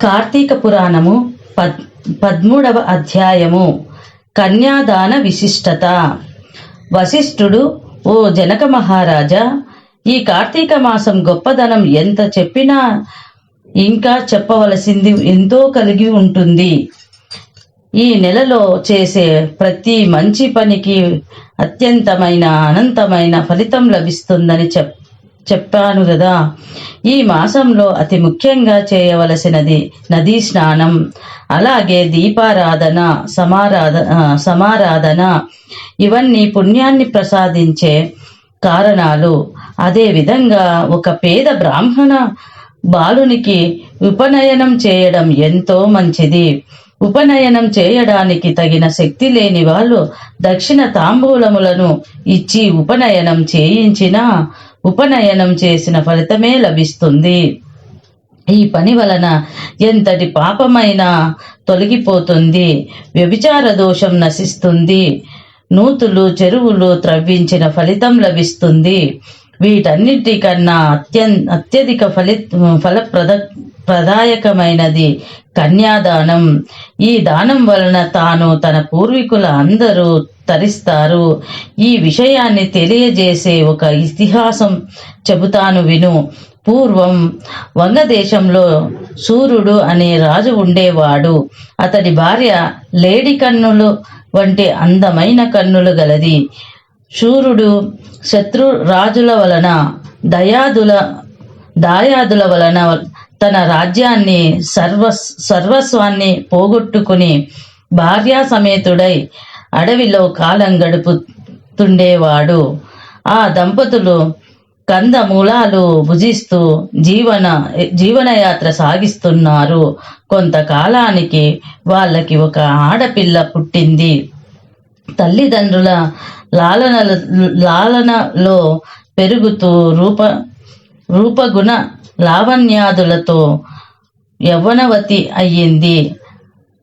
కార్తీక పురాణము 13వ అధ్యాయము. కన్యాదాన విశిష్టత. వశిష్ఠుడు, ఓ జనక మహారాజా, ఈ కార్తీక మాసం గొప్పదనం ఎంత చెప్పినా ఇంకా చెప్పవలసింది ఎంతో కలిగి ఉంటుంది. ఈ నెలలో చేసే ప్రతి మంచి పనికి అత్యంతమైన అనంతమైన ఫలితం లభిస్తుందని చెప్పాను కదా. ఈ మాసంలో అతి ముఖ్యంగా చేయవలసినది నదీ స్నానం, అలాగే దీపారాధన, సమారాధన. ఇవన్నీ పుణ్యాన్ని ప్రసాదించే కారణాలు. అదేవిధంగా ఒక పేద బ్రాహ్మణ బాలునికి ఉపనయనం చేయడం ఎంతో మంచిది. ఉపనయనం చేయడానికి తగిన శక్తి లేని వాళ్ళు దక్షిణ తాంబూలములను ఇచ్చి ఉపనయనం చేయించినా ఉపనయనం చేసిన ఫలితమే లభిస్తుంది. ఈ పని వలన ఎంతటి పాపమైనా తొలగిపోతుంది. వ్యభిచార దోషం నశిస్తుంది. నూతులు చెరువులు త్రవ్వించిన ఫలితం లభిస్తుంది. వీటన్నిటికన్నా అత్యధిక ఫలప్రదాయకమైనది కన్యాదానం. ఈ దానం వలన తాను తన పూర్వీకుల అందరూ తరిస్తారు. ఈ విషయాన్ని తెలియజేసే ఒక ఇతిహాసం చెబుతాను విను. పూర్వం వంగదేశంలో సూర్యుడు అనే రాజు ఉండేవాడు. అతడి భార్య లేడి కన్నులు వంటి అందమైన కన్నులు గలది. సూర్యుడు శత్రు రాజుల వలన దాయాదుల వలన తన రాజ్యాన్ని సర్వస్వాన్ని పోగొట్టుకుని భార్యా సమేతుడై అడవిలో కాలం గడుపుతుండేవాడు. ఆ దంపతులు కందమూలాలు భుజిస్తూ జీవనయాత్ర సాగిస్తున్నారు. కొంతకాలానికి వాళ్ళకి ఒక ఆడపిల్ల పుట్టింది. తల్లిదండ్రుల లాలనలో పెరుగుతూ రూపగుణ లావణ్యాదులతో యవ్వనవతి అయ్యింది.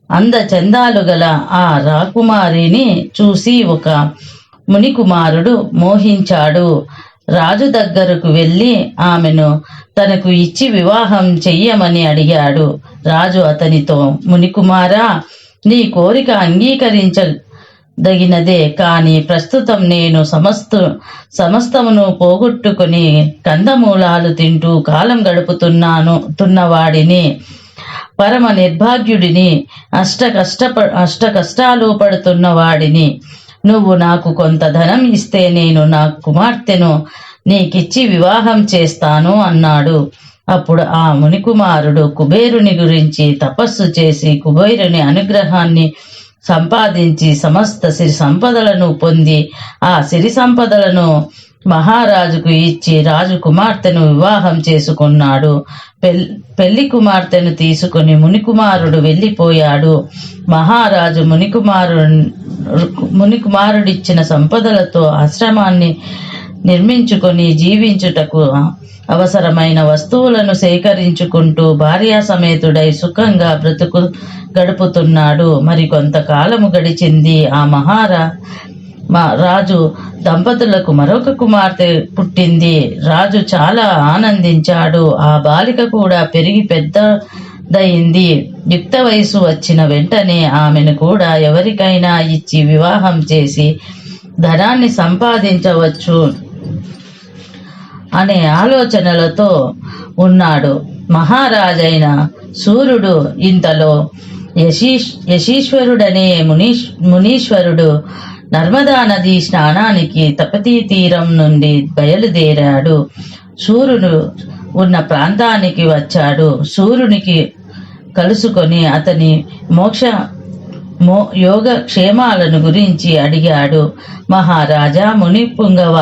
అందచందాలు గల ఆ రాకుమారిని చూసి ఒక మునికుమారుడు మోహించాడు. రాజు దగ్గరకు వెళ్ళి ఆమెను తనకు ఇచ్చి వివాహం చెయ్యమని అడిగాడు. రాజు అతనితో, మునికుమారా, నీ కోరిక అంగీకరించదగినదే, కానీ ప్రస్తుతం నేను సమస్తమును పోగొట్టుకుని కందమూలాలు తింటూ కాలం గడుపుతున్నవాడిని, పరమ నిర్భాగ్యుడిని, అష్ట కష్టాలు పడుతున్నవాడిని. నువ్వు నాకు కొంత ధనం ఇస్తే నేను నా కుమార్తెను నీకిచ్చి వివాహం చేస్తాను అన్నాడు. అప్పుడు ఆ మునికుమారుడు కుబేరుని గురించి తపస్సు చేసి కుబేరుని అనుగ్రహాన్ని సంపాదించి సమస్త సిరి సంపదలను పొంది ఆ సిరి సంపదలను మహారాజుకు ఇచ్చి రాజు కుమార్తెను వివాహం చేసుకున్నాడు. పెళ్లి కుమార్తెను తీసుకుని మునికుమారుడు వెళ్ళిపోయాడు. మహారాజు మునికుమారుడిచ్చిన సంపదలతో ఆశ్రమాన్ని నిర్మించుకొని జీవించుటకు అవసరమైన వస్తువులను సేకరించుకుంటూ భార్యా సమేతుడై సుఖంగా గడుపుతున్నాడు. మరి కొంతకాలము గడిచింది. ఆ రాజు దంపతులకు మరొక కుమార్తె పుట్టింది. రాజు చాలా ఆనందించాడు. ఆ బాలిక కూడా పెరిగి పెద్దదయింది. యుక్త వయసు వచ్చిన వెంటనే ఆమెను కూడా ఎవరికైనా ఇచ్చి వివాహం చేసి ధనాన్ని సంపాదించవచ్చు అనే ఆలోచనలతో ఉన్నాడు. మహారాజైన సూర్యుడు ఇంతలో యశీశ్వరుడనే మునీశ్వరుడు నర్మదా నది స్నానానికి తపతీ తీరం నుండి బయలుదేరాడు. సూర్యుడు ఉన్న ప్రాంతానికి వచ్చాడు. సూర్యునికి కలుసుకొని అతని యోగ క్షేమాలను గురించి అడిగాడు. మహారాజా మునిపుంగవ,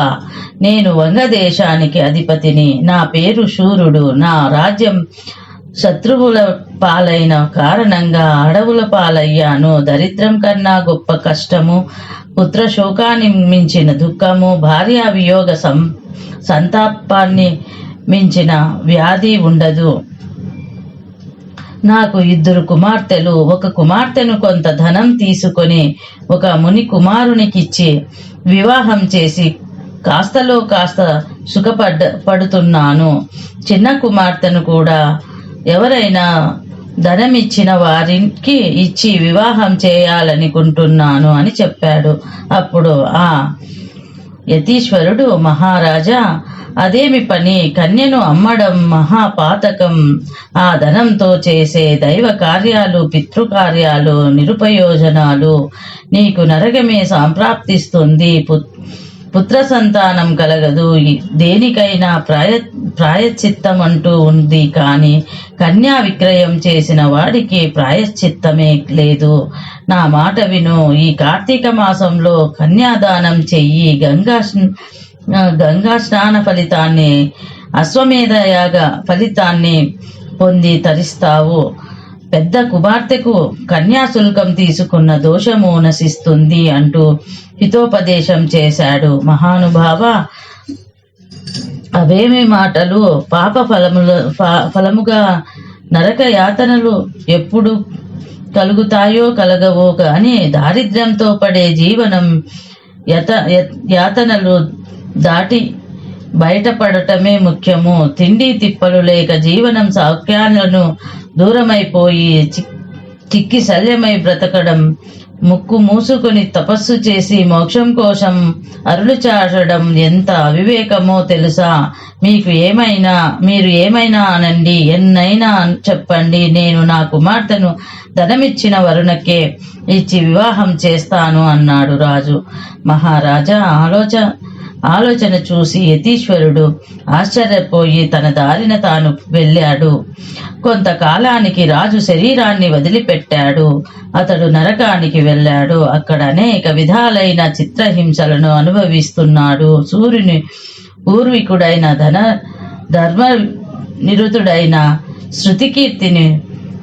నేను వంగదేశానికి అధిపతిని. నా పేరు సూర్యుడు. నా రాజ్యం శత్రువుల పాలైన కారణంగా అడవుల పాలయ్యాను. దరిద్రం కన్నా గొప్ప కష్టము, పుత్ర శోకాన్ని మించిన దుఃఖము, భార్యా వియోగ సంతాపాన్ని మించిన వ్యాధి ఉండదు. నాకు 2 కుమార్తెలు. ఒక కుమార్తెను కొంత ధనం తీసుకొని ఒక ముని కుమారునికిచ్చి వివాహం చేసి కాస్తలో కాస్త పడుతున్నాను. చిన్న కుమార్తెను కూడా ఎవరైనా ధనమిచ్చిన వారికి ఇచ్చి వివాహం చేయాలనుకుంటున్నాను అని చెప్పాడు. అప్పుడు ఆ యతీశ్వరుడు, మహారాజా, అదేమి పని? కన్యను అమ్మడం మహాపాతకం. ఆ ధనంతో చేసే దైవ కార్యాలు, పితృకార్యాలు నిరుపయోజనాలు. నీకు నరకమే సంప్రాప్తిస్తుంది. పుత్ర సంతానం కలగదు. దేనికైనా ప్రాయశ్చిత్తం అంటూ ఉంది, కానీ కన్యా విక్రయం చేసిన వాడికి ప్రాయశ్చిత్తమే లేదు. నా మాట విను. ఈ కార్తీక మాసంలో కన్యాదానం చెయ్యి. గంగా స్నాన ఫలితాన్ని, అశ్వమేధ యాగ ఫలితాన్ని పొంది తరిస్తావు. పెద్ద కుమార్తెకు కన్యాశుల్కం తీసుకున్న దోషము నశిస్తుంది అంటూ హితోపదేశం చేశాడు. మహానుభావ, అవేమి మాటలు! పాప ఫలముగా నరక యాతనలు ఎప్పుడు కలుగుతాయో కలగవో కానీ దారిద్ర్యంతో పడే జీవనం యాతనలు దాటి బయటపడటమే ముఖ్యము. తిండి తిప్పలు లేక జీవనం సౌఖ్యాలను దూరమైపోయి చిక్కి శల్యమై బ్రతకడం, ముక్కు మూసుకొని తపస్సు చేసి మోక్షం కోసం అరులు చాటడం ఎంత అవివేకమో తెలుసా? మీరు ఏమైనా అనండి, ఎన్నైనా చెప్పండి, నేను నా కుమార్తెను ధనమిచ్చిన వరుణకే ఇచ్చి వివాహం చేస్తాను అన్నాడు రాజు. మహారాజా ఆలోచన చూసి యతీశ్వరుడు ఆశ్చర్యపోయి తన దారిన తాను వెళ్ళాడు. కొంతకాలానికి రాజు శరీరాన్ని వదిలిపెట్టాడు. అతడు నరకానికి వెళ్ళాడు. అక్కడ అనేక విధాలైన చిత్రహింసలను అనుభవిస్తున్నాడు. సూర్యుని పూర్వీకుడైన ధర్మ నిరుతుడైన శృతికీర్తిని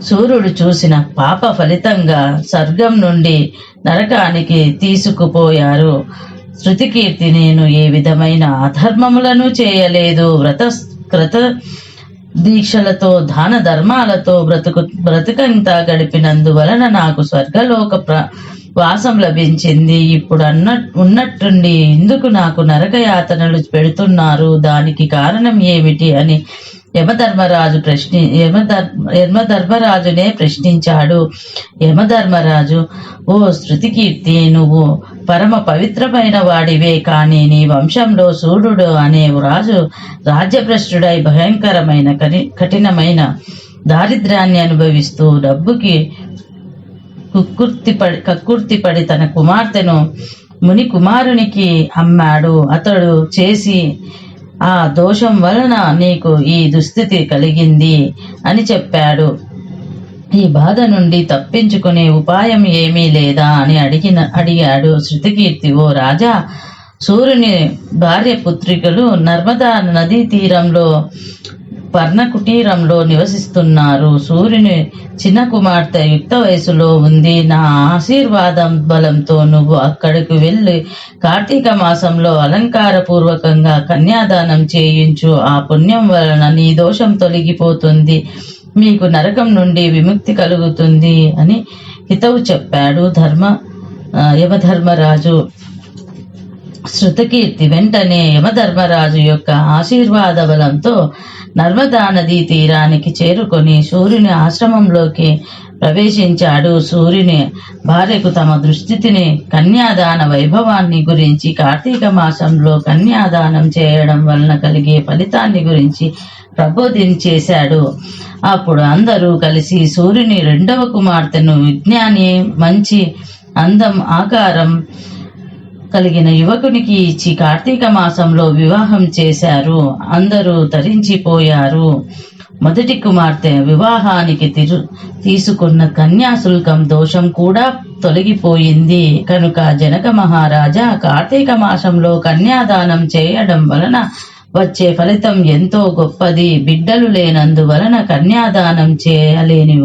సూర్యుడు చూసిన పాప ఫలితంగా స్వర్గం నుండి నరకానికి తీసుకుపోయారు. శృతికీర్తి, నేను ఏ విధమైన అధర్మములను చేయలేదు. వ్రత దీక్షలతో దాన ధర్మాలతో బ్రతుకంతా గడిపినందువలన నాకు స్వర్గలోక వాసం లభించింది. ఇప్పుడు ఉన్నట్టుండి ఇందుకు నాకు నరకయాతనలు పెడుతున్నారు. దానికి కారణం ఏమిటి అని యమధర్మరాజునే ప్రశ్నించాడు. యమధర్మరాజు, ఓ శృతికీర్తి, నువ్వు పరమ పవిత్రమైన వాడివే, కానీ నీ వంశంలో సూర్యుడు అనే రాజు రాజ్యభ్రష్టుడై భయంకరమైన కఠినమైన దారిద్ర్యాన్ని అనుభవిస్తూ డబ్బుకి కక్కుర్తిపడి తన కుమార్తెను ముని కుమారునికి అమ్మాడు. అతడు చేసి ఆ దోషం వలన నీకు ఈ దుస్థితి కలిగింది అని చెప్పాడు. ఈ బాధ నుండి తప్పించుకునే ఉపాయం ఏమీ లేదా అని అడిగాడు. శృతికీర్తి, ఓ రాజా, సూర్యుని భార్య పుత్రికలు నర్మదా నదీ తీరంలో పర్ణకుటీరంలో నివసిస్తున్నారు. సూర్యుని చిన్న కుమార్తె యుక్త వయసులో ఉంది. నా ఆశీర్వాదం బలంతో నువ్వు అక్కడికి వెళ్ళి కార్తీక మాసంలో అలంకారపూర్వకంగా కన్యాదానం చేయించు. ఆ పుణ్యం వలన నీ దోషం తొలగిపోతుంది, మీకు నరకం నుండి విముక్తి కలుగుతుంది అని హితవు చెప్పాడు యమధర్మరాజు. శృతకీర్తి వెంటనే యమధర్మరాజు యొక్క ఆశీర్వాద బలంతో నర్మదా నదీ తీరానికి చేరుకొని సూర్యుని ఆశ్రమంలోకి ప్రవేశించాడు. సూర్యుని భార్యకు తమ దుస్థితిని, కన్యాదాన వైభవాన్ని గురించి, కార్తీక మాసంలో కన్యాదానం చేయడం వలన కలిగే ఫలితాన్ని గురించి ప్రబోధించేశాడు. అప్పుడు అందరూ కలిసి సూర్యుని రెండవ కుమార్తెను విజ్ఞాని, మంచి అందం, ఆకారం కలిగిన యువకునికి ఇచ్చి కార్తీక మాసంలో వివాహం చేశారు. అందరూ తరించిపోయారు. మొదటి కుమార్తె వివాహానికి తీసుకున్న కన్యాశుల్కం దోషం కూడా తొలగిపోయింది. కనుక జనక మహారాజా, కార్తీక మాసంలో కన్యాదానం చేయడం వలన వచ్చే ఫలితం ఎంతో గొప్పది. బిడ్డలు లేనందువలన కన్యాదానం చేయలేని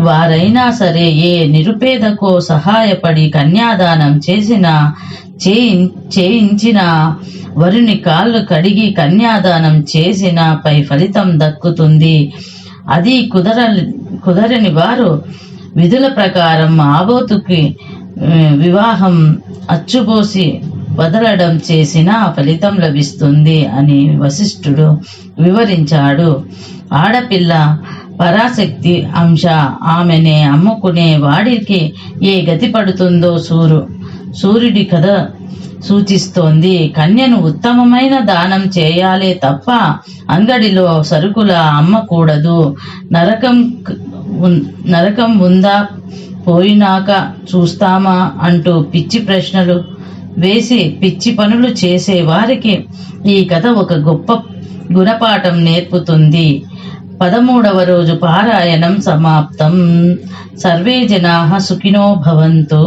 వారైనా సరే ఏ నిరుపేదకో సహాయపడి కన్యాదానం చేయించిన వరుని కాళ్ళు కడిగి కన్యాదానం చేసిన పై ఫలితం దక్కుతుంది. అది కుదరని వారు విధుల ప్రకారం ఆబోతుకి వివాహం అచ్చుపోసి వదలడం చేసినా ఫలితం లభిస్తుంది అని వశిష్ఠుడు వివరించాడు. ఆడపిల్ల పరాశక్తి అంశ. ఆమెనే అమ్ముకునే వాడికి ఏ గతి పడుతుందో సూర్యుడి కథ సూచిస్తోంది. కన్యను ఉత్తమమైన దానం చేయాలే తప్ప అంగడిలో సరుకుల అమ్మకూడదు. నరకం ఉందా, పోయినాక చూస్తామా అంటూ పిచ్చి ప్రశ్నలు వేసి పిచ్చి పనులు చేసే వారికి ఈ కథ ఒక గొప్ప గుణపాఠం నేర్పుతుంది. 13వ రోజు పారాయణం సమాప్తం. సర్వే జనాః సుఖినో భవంతు.